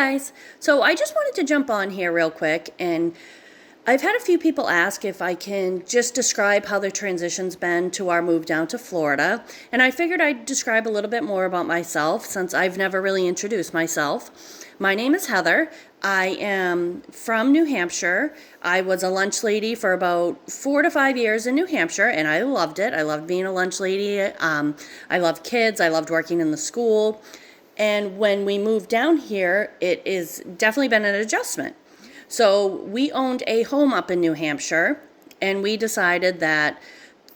guys. So I just wanted to jump on here real quick, and I've had a few people ask if I can just describe how the transition's been to our move down to Florida. And I figured I'd describe a little bit more about myself since I've never really introduced myself. My name is Heather. I am from New Hampshire. I was a lunch lady for about 4 to 5 years in New Hampshire, and I loved it. I loved being a lunch lady. I loved kids. I loved working in the school. And when we moved down here, it has definitely been an adjustment. So we owned a home up in New Hampshire, and we decided that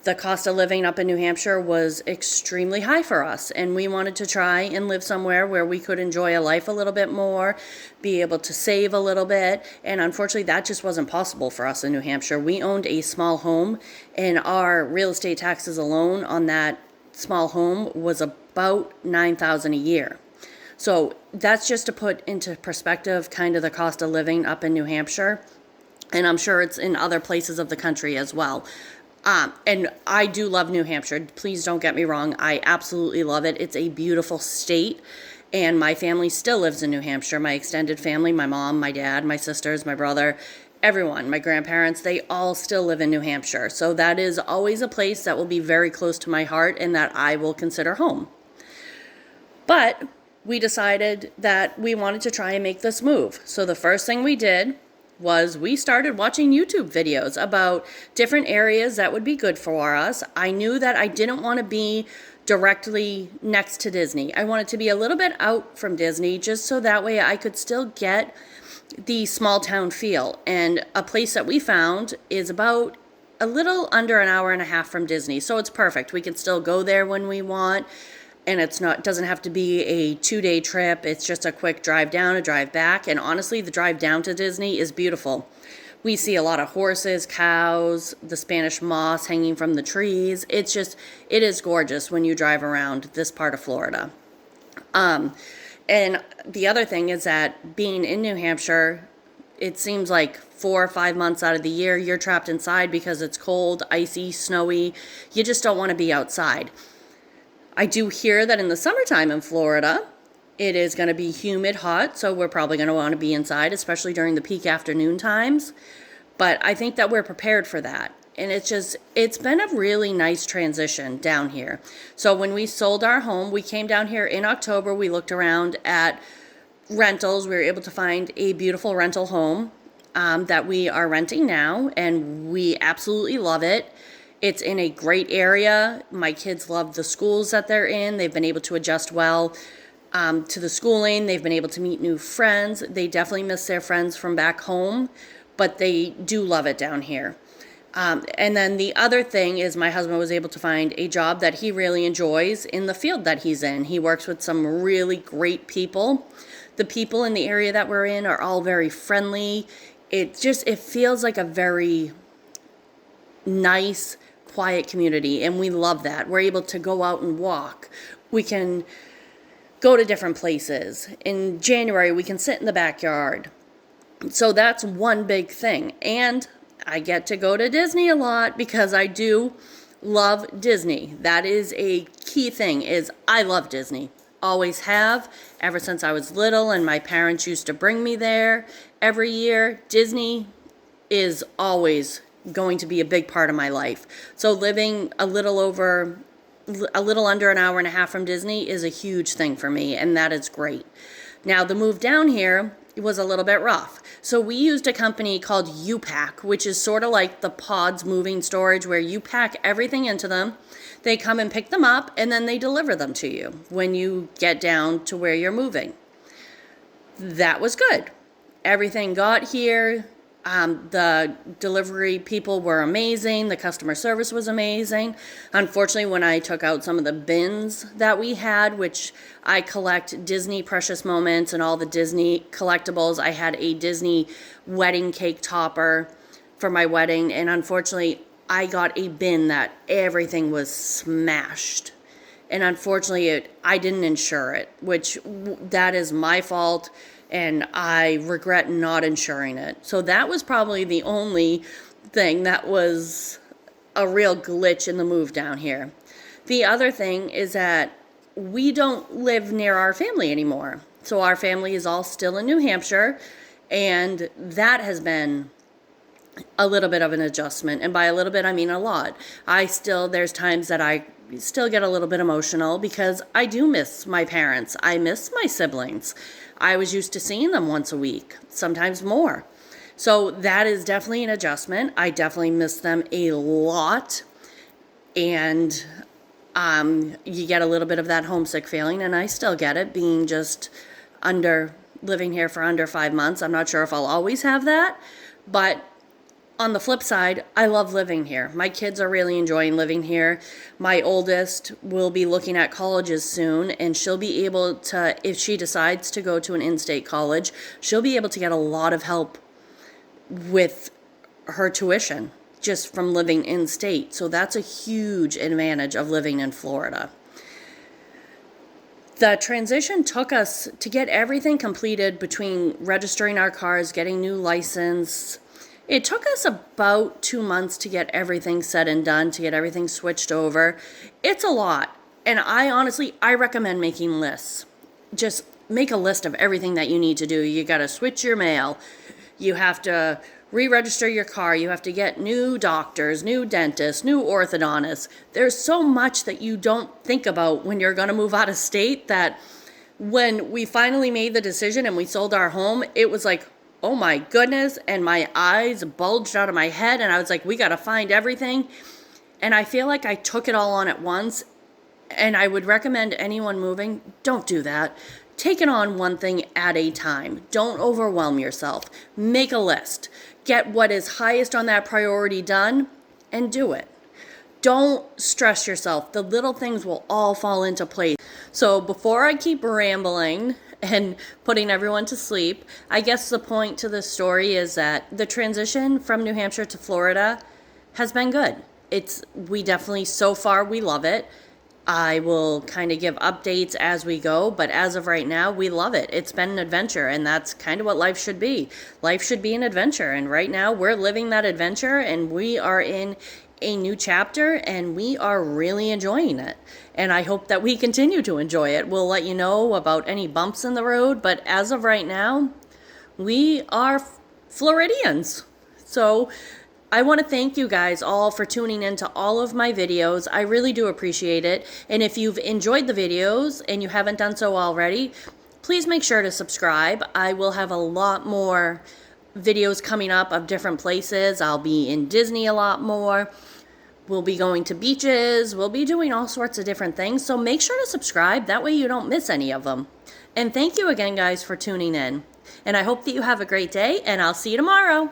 the cost of living up in New Hampshire was extremely high for us, and we wanted to try and live somewhere where we could enjoy a life a little bit more, be able to save a little bit, and unfortunately that just wasn't possible for us in New Hampshire. We owned a small home, and our real estate taxes alone on that small home was about $9,000 a year. So that's just to put into perspective kind of the cost of living up in New Hampshire, and I'm sure it's in other places of the country as well. And I do love New Hampshire. Please don't get me wrong. I absolutely love it. It's a beautiful state, and my family still lives in New Hampshire. My extended family, my mom, my dad, my sisters, my brother, everyone, my grandparents, they all still live in New Hampshire. So that is always a place that will be very close to my heart and that I will consider home. But we decided that we wanted to try and make this move. So the first thing we did was we started watching YouTube videos about different areas that would be good for us. I knew that I didn't want to be directly next to Disney. I wanted to be a little bit out from Disney just so that way I could still get the small town feel. And a place that we found is about a little under an hour and a half from Disney. So it's perfect. We can still go there when we want. And doesn't have to be a 2-day trip. It's just a quick drive down, a drive back. And honestly, the drive down to Disney is beautiful. We see a lot of horses, cows, the Spanish moss hanging from the trees. It is gorgeous when you drive around this part of Florida. And the other thing is that being in New Hampshire, it seems like 4 or 5 months out of the year, you're trapped inside because it's cold, icy, snowy. You just don't want to be outside. I do hear that in the summertime in Florida, it is going to be humid, hot, so we're probably going to want to be inside, especially during the peak afternoon times. But I think that we're prepared for that. And it's been a really nice transition down here. So when we sold our home, we came down here in October. We looked around at rentals. We were able to find a beautiful rental home that we are renting now, and we absolutely love it. It's in a great area. My kids love the schools that they're in. They've been able to adjust well to the schooling. They've been able to meet new friends. They definitely miss their friends from back home, but they do love it down here. And then the other thing is my husband was able to find a job that he really enjoys in the field that he's in. He works with some really great people. The people in the area that we're in are all very friendly. It feels like a very nice, quiet community, and we love that. We're able to go out and walk. We can go to different places. In January, we can sit in the backyard. So that's one big thing. And I get to go to Disney a lot because I do love Disney. That is a key thing, is I love Disney. Always have, ever since I was little, and my parents used to bring me there every year. Disney is always going to be a big part of my life. So living a little under an hour and a half from Disney is a huge thing for me, and that is great. Now, the move down here was a little bit rough. So we used a company called U-Pack, which is sort of like the Pods moving storage, where you pack everything into them. They come and pick them up, and then they deliver them to you when you get down to where you're moving. That was good. Everything got here. The delivery people were amazing. The customer service was amazing. Unfortunately, when I took out some of the bins that we had, which I collect Disney precious moments and all the Disney collectibles, I had a Disney wedding cake topper for my wedding, and unfortunately, I got a bin that everything was smashed. And unfortunately, I didn't insure it, which that is my fault. And I regret not insuring it. So that was probably the only thing that was a real glitch in the move down here. The other thing is that we don't live near our family anymore. So our family is all still in New Hampshire, and that has been a little bit of an adjustment. And by a little bit, I mean a lot. There's times that I still get a little bit emotional because I do miss my parents. I miss my siblings. I was used to seeing them once a week, sometimes more. So that is definitely an adjustment. I definitely miss them a lot. And you get a little bit of that homesick feeling, and I still get it being just living here for under 5 months. I'm not sure if I'll always have that, but on the flip side, I love living here. My kids are really enjoying living here. My oldest will be looking at colleges soon, and she'll be able to, if she decides to go to an in-state college, she'll be able to get a lot of help with her tuition just from living in-state. So that's a huge advantage of living in Florida. The transition took us to get everything completed between registering our cars, getting new license. It took us about 2 months to get everything said and done, to get everything switched over. It's a lot. And I recommend making lists. Just make a list of everything that you need to do. You got to switch your mail. You have to re-register your car. You have to get new doctors, new dentists, new orthodontists. There's so much that you don't think about when you're going to move out of state that when we finally made the decision and we sold our home, it was like, oh my goodness, and my eyes bulged out of my head, and I was like, we got to find everything. And I feel like I took it all on at once, and I would recommend anyone moving, don't do that. Take it on one thing at a time. Don't overwhelm yourself. Make a list. Get what is highest on that priority done, and do it. Don't stress yourself. The little things will all fall into place. So before I keep rambling and putting everyone to sleep, I guess the point to this story is that the transition from New Hampshire to Florida has been good. We definitely, so far, we love it. I will kind of give updates as we go, but as of right now, we love it. It's been an adventure, and that's kind of what life should be. Life should be an adventure, and right now we're living that adventure, and we are in a new chapter, and we are really enjoying it. And I hope that we continue to enjoy it. We'll let you know about any bumps in the road, but as of right now, we are Floridians. So I want to thank you guys all for tuning into all of my videos. I really do appreciate it. And if you've enjoyed the videos and you haven't done so already, please make sure to subscribe. I will have a lot more videos coming up of different places. I'll be in Disney a lot more. We'll be going to beaches. We'll be doing all sorts of different things. So make sure to subscribe. That way you don't miss any of them. And thank you again, guys, for tuning in. And I hope that you have a great day, and I'll see you tomorrow.